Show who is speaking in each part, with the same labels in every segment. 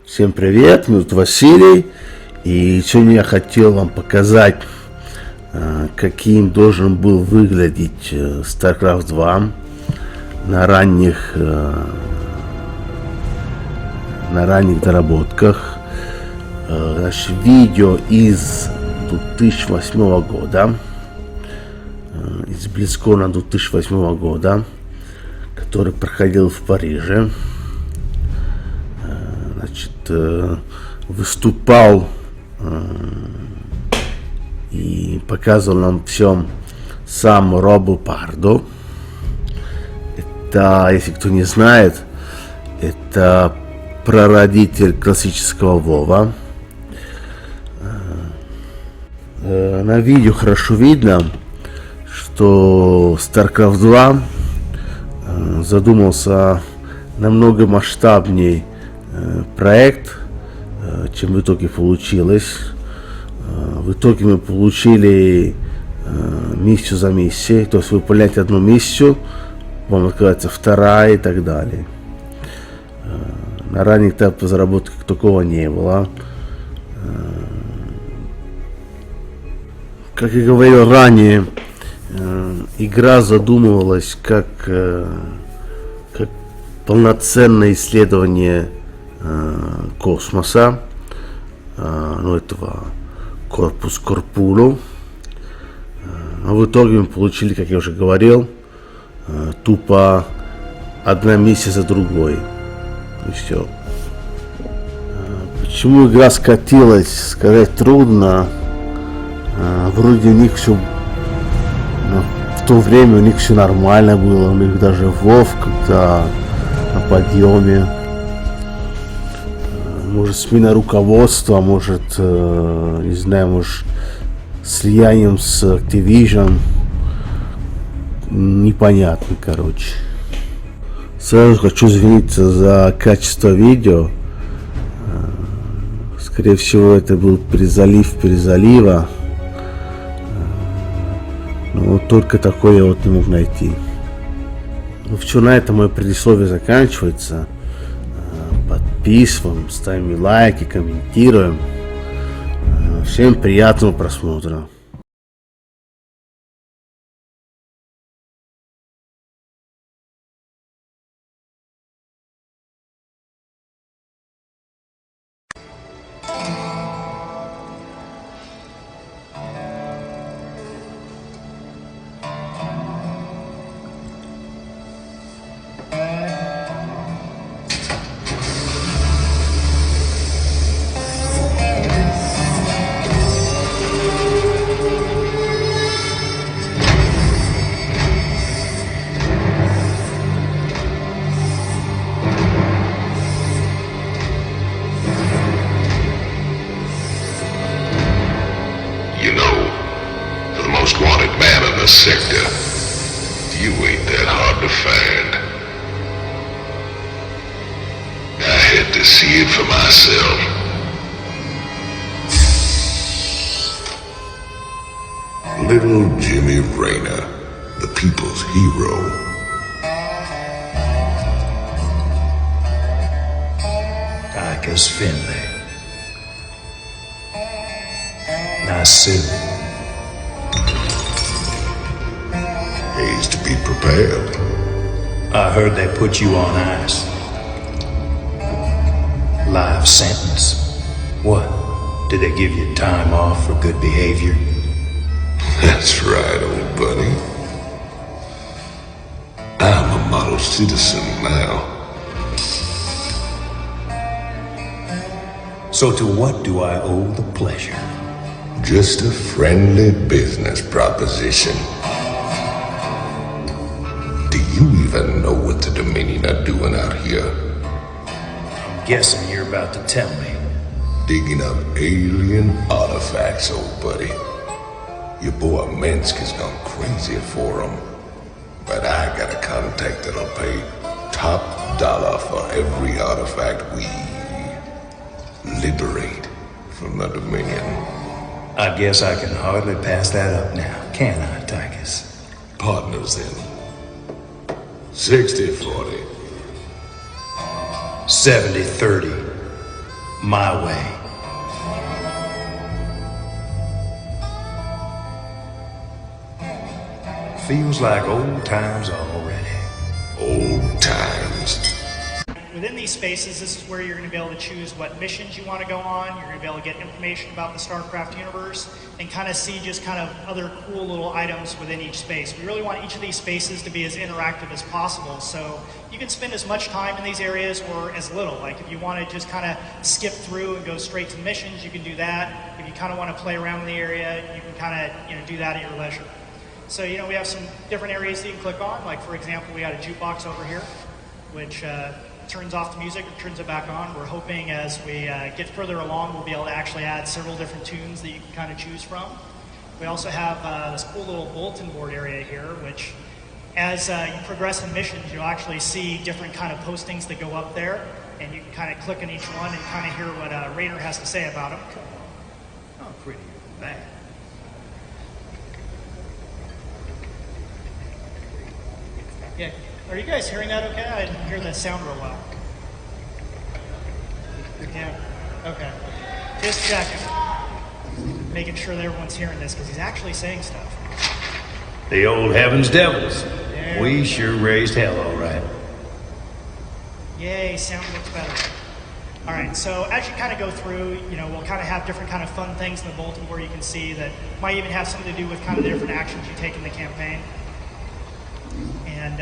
Speaker 1: Всем привет, меня зовут Василий, и сегодня я хотел вам показать, каким должен был выглядеть Starcraft 2 на ранних доработках. Значит, видео из 2008 года, из Blizzcon 2008 года, который проходил в Париже. Значит, выступал и показывал нам всем сам Робо Пардо. Это, если кто не знает, это прародитель классического Вова. На видео хорошо видно, что Starcraft 2 задумался намного масштабнее проект, чем в итоге получилось. В итоге мы получили миссию за миссией, то есть выполнять одну миссию, вам открывается вторая и так далее. На ранних этапах разработки такого не было. Как я говорил ранее, игра задумывалась как полноценное исследование космоса, этого корпус корпулу. А в итоге мы получили, как я уже говорил, тупо одна миссия за другой. И все. Почему игра скатилась, сказать трудно. Вроде у них все, в то время у них все нормально было, у них даже Вов как-то на подъеме. Может, смена руководства, может, не знаю, может, слиянием с Activision. Непонятно, короче. Сразу хочу извиниться за качество видео. Скорее всего, это был перезалив перезалива. Но только такое я вот не мог найти. Ну, все, на этом мое предисловие заканчивается. Подписываем, ставим лайки, комментируем. Всем приятного просмотра.
Speaker 2: Sector, you ain't that hard to find. I had to see it for myself. Little Jimmy Rayner, the people's hero.
Speaker 3: Tychus Finley. Nice suit.
Speaker 2: Pays to be prepared.
Speaker 3: I heard they put you on ice. Life sentence. What? Did they give you time off for good behavior?
Speaker 2: That's right, old buddy. I'm a model citizen now.
Speaker 3: So to what do I owe the pleasure?
Speaker 2: Just a friendly business proposition. Do you even know what the Dominion are doing out here?
Speaker 3: I'm guessing you're about to tell me.
Speaker 2: Digging up alien artifacts, old buddy. Your boy Minsk has gone crazy for them. But I got a contact that'll pay top dollar for every artifact we liberate from the Dominion.
Speaker 3: I guess I can hardly pass that up now, can I, Tychus?
Speaker 2: Partners then. 60-40.
Speaker 3: 70-30. My way. Feels like old times already.
Speaker 2: Old times.
Speaker 4: Within these spaces, this is where you're going to be able to choose what missions you want to go on. You're going to be able to get information about the Starcraft universe and kind of see just kind of other cool little items within each space. We really want each of these spaces to be as interactive as possible. So you can spend as much time in these areas or as little. Like if you want to just kind of skip through and go straight to missions, you can do that. If you kind of want to play around in the area, you can kind of do that at your leisure. So we have some different areas that you can click on. Like for example, we got a jukebox over here, which turns off the music or turns it back on. We're hoping as we get further along, we'll be able to actually add several different tunes that you can kind of choose from. We also have this cool little bulletin board area here, which as you progress in missions, you'll actually see different kind of postings that go up there, and you can kind of click on each one and kind of hear what Rainer has to say about them.
Speaker 3: Oh, pretty bad.
Speaker 4: Yeah, are you guys hearing that okay? I didn't hear the sound real well. Yeah, okay. Just checking. Making sure that everyone's hearing this, because he's actually saying stuff.
Speaker 3: The old heavens devils.
Speaker 4: Yeah.
Speaker 3: We sure raised hell, all right.
Speaker 4: Yay, sound looks better. All right, so as you kind of go through, we'll kind of have different kind of fun things in the bulletin board you can see that might even have something to do with kind of the different actions you take in the campaign. And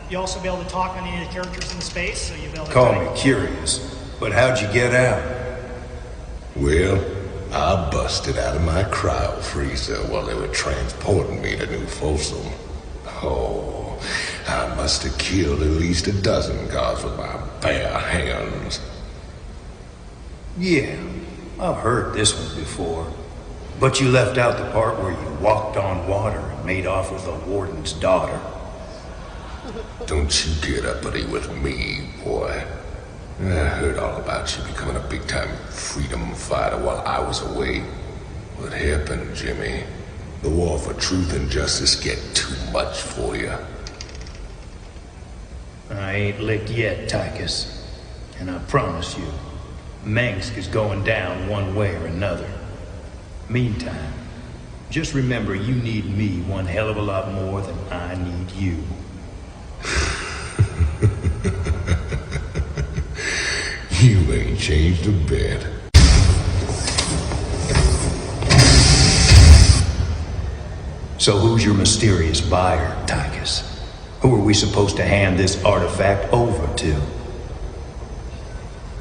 Speaker 4: you'll also be able to talk on any of the characters in the space, so you'll be able to
Speaker 3: Call me curious, but how'd you get out?
Speaker 2: Well, I busted out of my cryo freezer while they were transporting me to New Folsom. Oh, I must have killed at least a dozen guards with my bare hands.
Speaker 3: Yeah, I've heard this one before. But you left out the part where you walked on water and made off with the warden's daughter.
Speaker 2: Don't you get uppity with me, boy. I heard all about you becoming a big-time freedom fighter while I was away. What happened, Jimmy? The war for truth and justice get too much for you.
Speaker 3: I ain't licked yet, Tychus. And I promise you, Mengsk is going down one way or another. Meantime, just remember you need me one hell of a lot more than I need you.
Speaker 2: You ain't changed a bit.
Speaker 3: So who's your mysterious buyer, Tychus? Who are we supposed to hand this artifact over to?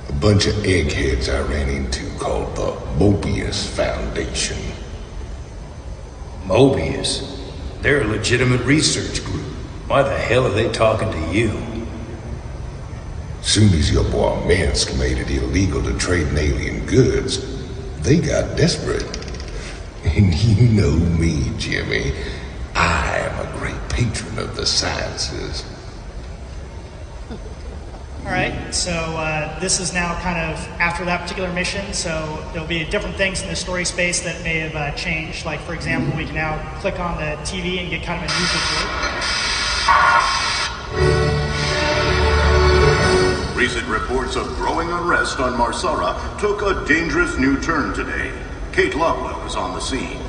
Speaker 2: A bunch of eggheads I ran into called the Mobius Foundation.
Speaker 3: Mobius? They're a legitimate research group. Why the hell are they talking to you?
Speaker 2: Soon as your boy Minsk made it illegal to trade in alien goods, they got desperate. And you know me, Jimmy. I am a great patron of the sciences.
Speaker 4: All right, so this is now kind of after that particular mission, so there'll be different things in the story space that may have changed. Like, for example, we can now click on the TV and get kind of a news report.
Speaker 5: Recent reports of growing unrest on Marsara took a dangerous new turn today. Kate Lockwell is on the scene.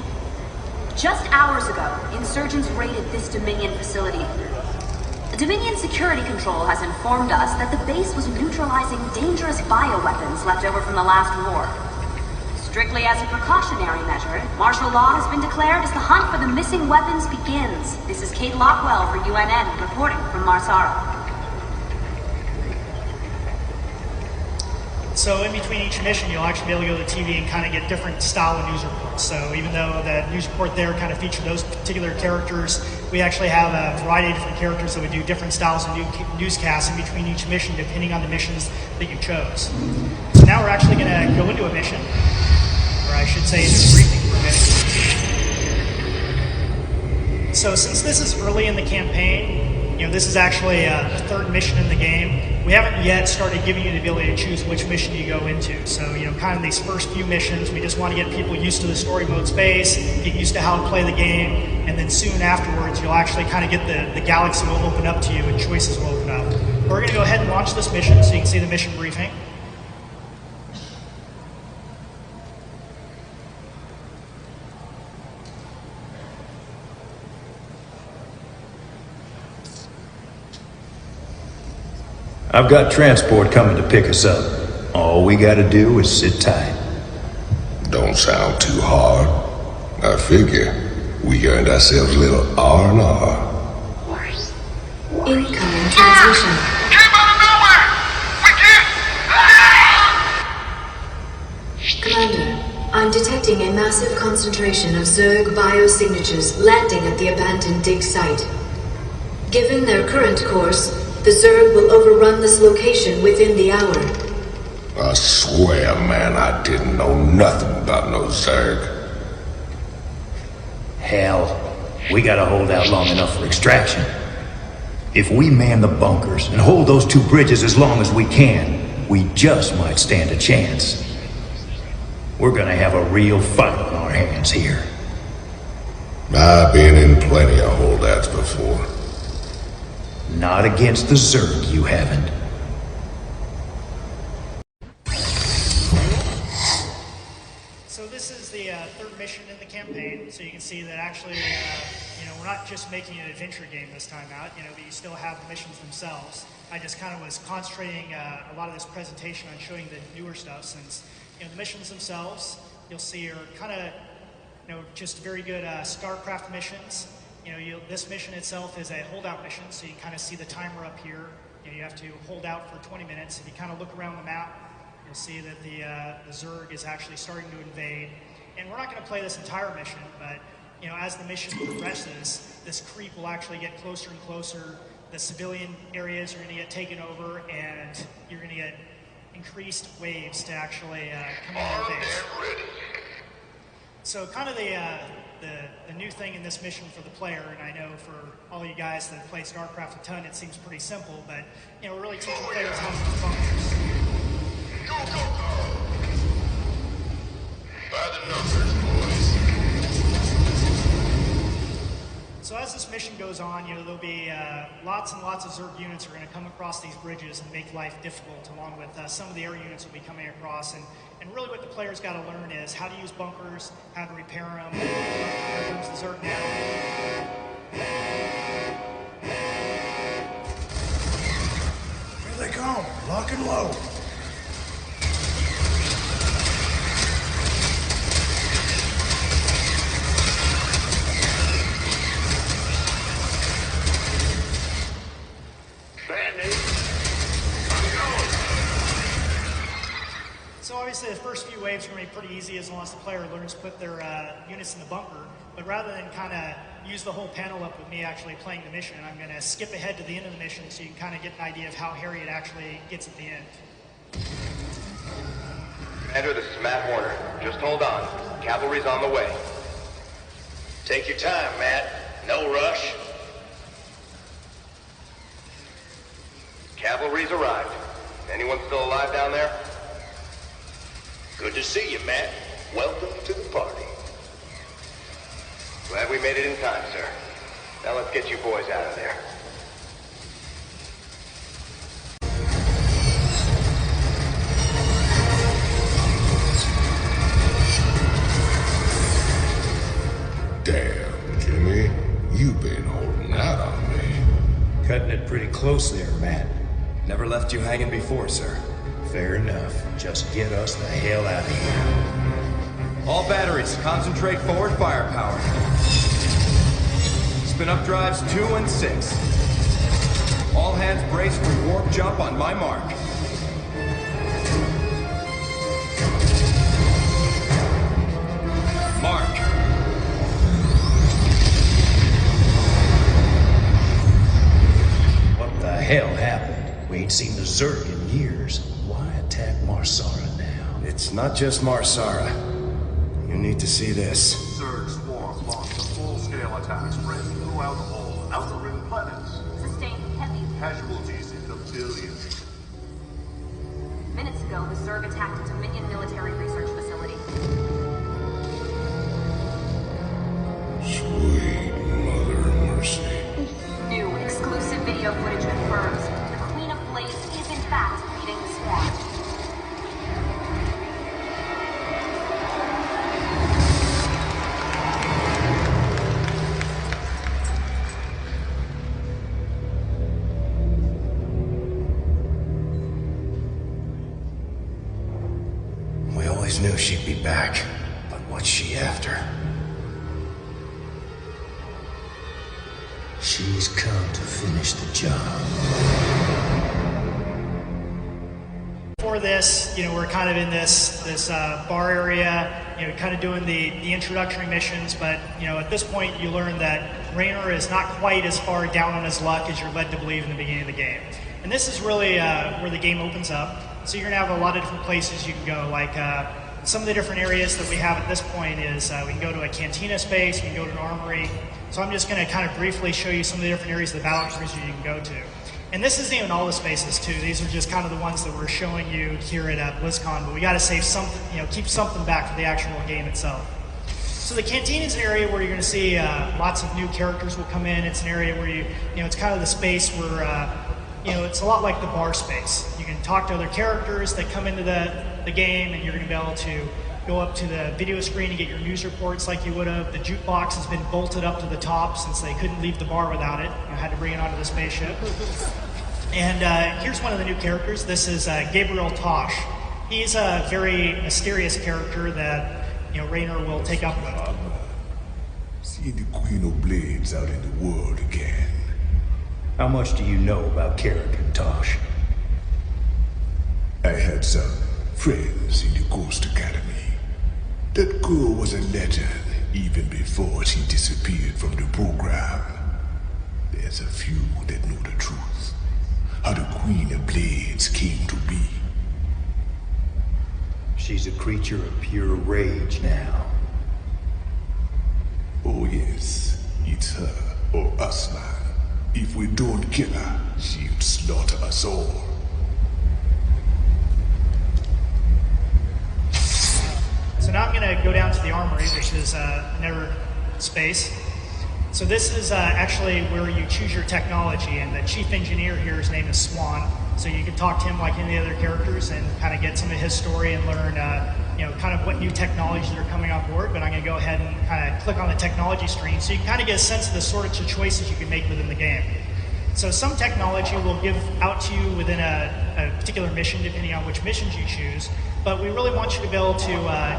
Speaker 6: Just hours ago, insurgents raided this Dominion facility. Dominion Security Control has informed us that the base was neutralizing dangerous bioweapons left over from the last war. Strictly as a precautionary measure, martial law has been declared as the hunt for the missing weapons begins. This is Kate Lockwell for UNN reporting from Marsara.
Speaker 4: So in between each mission, you'll actually be able to go to the TV and kind of get different style of news reports. So even though the news report there kind of featured those particular characters, we actually have a variety of different characters that would do different styles of newscasts in between each mission, depending on the missions that you chose. So now we're actually going to go into a mission, or I should say, it's a briefing for a mission. So since this is early in the campaign, this is actually the third mission in the game. We haven't yet started giving you the ability to choose which mission you go into. So, kind of these first few missions, we just want to get people used to the story mode space, get used to how to play the game, and then soon afterwards, you'll actually kind of get the galaxy will open up to you and choices will open up. We're going to go ahead and launch this mission so you can see the mission briefing.
Speaker 3: I've got transport coming to pick us up. All we gotta do is sit tight.
Speaker 2: Don't sound too hard. I figure we earned ourselves a little R&R.
Speaker 7: Incoming transmission.
Speaker 8: Came out of nowhere! We can't!
Speaker 7: Commander, I'm detecting a massive concentration of Zerg biosignatures landing at the abandoned dig site. Given their current course, the Zerg will overrun this location within the hour.
Speaker 2: I swear, man, I didn't know nothing about no Zerg.
Speaker 3: Hell, we gotta hold out long enough for extraction. If we man the bunkers and hold those two bridges as long as we can, we just might stand a chance. We're gonna have a real fight on our hands here.
Speaker 2: I've been in plenty of holdouts before.
Speaker 3: Not against the Zerg, you haven't.
Speaker 4: So this is the third mission in the campaign, so you can see that actually, we're not just making an adventure game this time out, but you still have the missions themselves. I just kind of was concentrating a lot of this presentation on showing the newer stuff, since, the missions themselves, you'll see, are kind of, just very good Starcraft missions. This mission itself is a holdout mission, so you can kind of see the timer up here. You have to hold out for 20 minutes. If you kind of look around the map, you'll see that the Zerg is actually starting to invade. And we're not going to play this entire mission, but as the mission progresses, this creep will actually get closer and closer. The civilian areas are going to get taken over, and you're going to get increased waves to actually come in your base. So kind of the new thing in this mission for the player, and I know for all you guys that play Starcraft a ton, it seems pretty simple, but we're really teaching players how to use bunkers.
Speaker 8: Go, go, go! By the numbers, boys.
Speaker 4: So as this mission goes on, there'll be lots and lots of Zerg units are going to come across these bridges and make life difficult, along with some of the air units will be coming across. And really what the player's got to learn is how to use bunkers, how to repair them. Here comes the Zerg now.
Speaker 5: Here they come, lock and load.
Speaker 4: So obviously the first few waves are going to be pretty easy as long as the player learns to put their units in the bunker. But rather than kind of use the whole panel up with me actually playing the mission, I'm going to skip ahead to the end of the mission so you can kind of get an idea of how hairy it actually gets at the end.
Speaker 9: Commander, this is Matt Horner. Just hold on. Cavalry's on the way.
Speaker 3: Take your time, Matt. No rush.
Speaker 9: Cavalry's arrived. Anyone still alive down there?
Speaker 3: Good to see you, Matt. Welcome to the party.
Speaker 9: Glad we made it in time, sir. Now let's get you boys out of there.
Speaker 2: Damn, Jimmy, you've been holding out on me.
Speaker 3: Cutting it pretty close there, Matt.
Speaker 10: Never left you hanging before, sir.
Speaker 3: Fair enough. Just get us the hell out of here.
Speaker 10: All batteries, concentrate forward firepower. Spin up drives 2 and 6. All hands brace for warp jump on my mark. Mark.
Speaker 3: What the hell happened? We ain't seen the Zerg in years. Why attack Marsara now?
Speaker 10: It's not just Marsara. You need to see this.
Speaker 5: Zerg swarm launched a full-scale attack spread throughout all Outer Rim planets.
Speaker 6: Sustained heavy.
Speaker 5: Casualties in the billions.
Speaker 6: Minutes ago, the Zerg attacked a Dominion military research facility.
Speaker 2: Sweet mother of mercy.
Speaker 6: New exclusive video footage confirms the Queen of Blaze is in fact leading the swarm.
Speaker 11: always knew she'd be back, but what's she after?
Speaker 3: She's come to finish the job.
Speaker 4: For this, we're kind of in this bar area, kind of doing the introductory missions, but at this point you learn that Raynor is not quite as far down on his luck as you're led to believe in the beginning of the game. And this is really where the game opens up. So you're going to have a lot of different places you can go, like some of the different areas that we have at this point is we can go to a cantina space, we can go to an armory. So I'm just going to kind of briefly show you some of the different areas of the battle cruiser you can go to. And this isn't even all the spaces too. These are just kind of the ones that we're showing you here at Blizzcon, but we got to save something, keep something back for the actual game itself. So the canteen is an area where you're going to see lots of new characters will come in. It's an area where it's kind of the space where, it's a lot like the bar space. You can talk to other characters that come into the game, and you're going to be able to go up to the video screen and get your news reports like you would have. The jukebox has been bolted up to the top since they couldn't leave the bar without it. I had to bring it onto the spaceship. And here's one of the new characters. This is Gabriel Tosh. He's a very mysterious character that Raynor will take up with.
Speaker 2: See the Queen of Blades out in the world again.
Speaker 3: How much do you know about character, Tosh?
Speaker 2: I had some friends in the Ghost Academy. That girl was a legend even before she disappeared from the program. There's a few that know the truth. How the Queen of Blades came to be.
Speaker 3: She's a creature of pure rage now.
Speaker 2: Oh yes, it's her or us, man. If we don't kill her, she'll slaughter us all.
Speaker 4: So now I'm going to go down to the armory, which is another space. So this is actually where you choose your technology, and the chief engineer here, his name is Swan. So you can talk to him like any other characters and kind of get some of his story and learn, kind of what new technologies are coming on board. But I'm going to go ahead and kind of click on the technology screen so you can kind of get a sense of the sorts of choices you can make within the game. So some technology will give out to you within a particular mission, depending on which missions you choose. But we really want you to be able to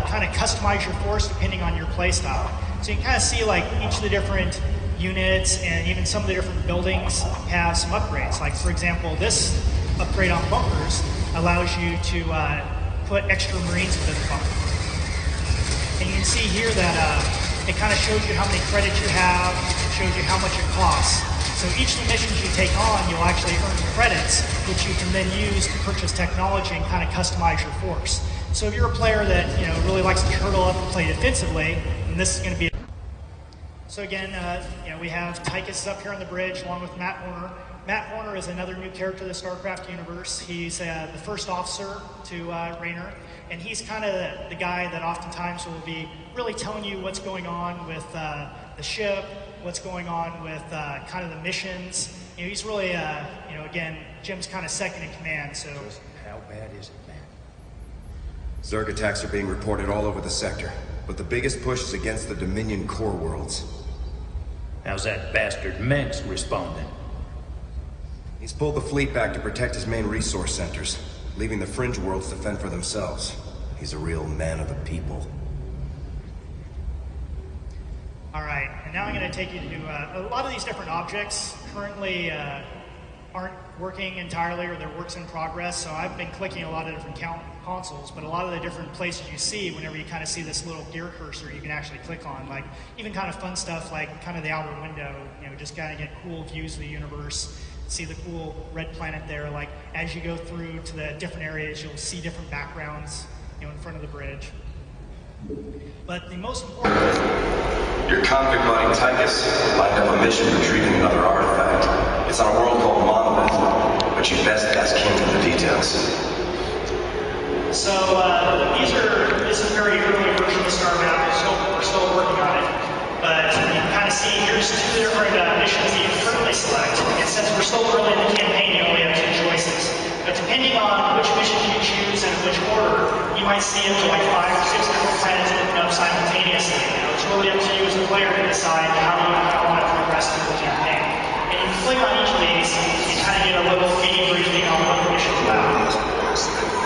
Speaker 4: kind of customize your force depending on your playstyle. So you can kind of see like each of the different units and even some of the different buildings have some upgrades. Like for example, this upgrade on bunkers allows you to put extra Marines within the bunker. And you can see here that it kind of shows you how many credits you have, it shows you how much it costs. So each of the missions you take on, you'll actually earn credits, which you can then use to purchase technology and kind of customize your force. So if you're a player that really likes to turtle up and play defensively, then this is going to be. So again, we have Tychus up here on the bridge, along with Matt Horner. Matt Horner is another new character in the Starcraft universe. He's the first officer to Raynor, and he's kind of the guy that oftentimes will be really telling you what's going on with the ship, what's going on with kind of the missions. He's really, again, Jim's kind of second in command, so.
Speaker 3: How bad is it, man?
Speaker 10: Zerg attacks are being reported all over the sector, but the biggest push is against the Dominion core worlds.
Speaker 3: How's that bastard Mengsk responding?
Speaker 10: He's pulled the fleet back to protect his main resource centers, leaving the fringe worlds to fend for themselves. He's a real man of the people.
Speaker 4: All right, and now I'm going to take you to a lot of these different objects currently aren't working entirely, or they're works in progress. So I've been clicking a lot of different consoles, but a lot of the different places you see, whenever you kind of see this little gear cursor, you can actually click on, like even kind of fun stuff like kind of the outer window, just kind of get cool views of the universe, see the cool red planet there. Like as you go through to the different areas, you'll see different backgrounds, in front of the bridge. But the most important thing,
Speaker 9: Your convict buddy Tychus lined up a mission retrieving another artifact. It's on a world called Monolith, but you best ask him for the details.
Speaker 4: So this is a very early version of the Star map. We're still working on it. But you can kind of see here's two different missions that you can currently select. And since we're still early in the campaign, you only have two choices. But depending on which missions you choose and in which order, you might see up to like 5 or 6 different planets open up simultaneously. It's really up to you as a player to decide how you want to progress through the campaign. And you can click on each of these, you kind of get a little mini briefing on what the mission's about.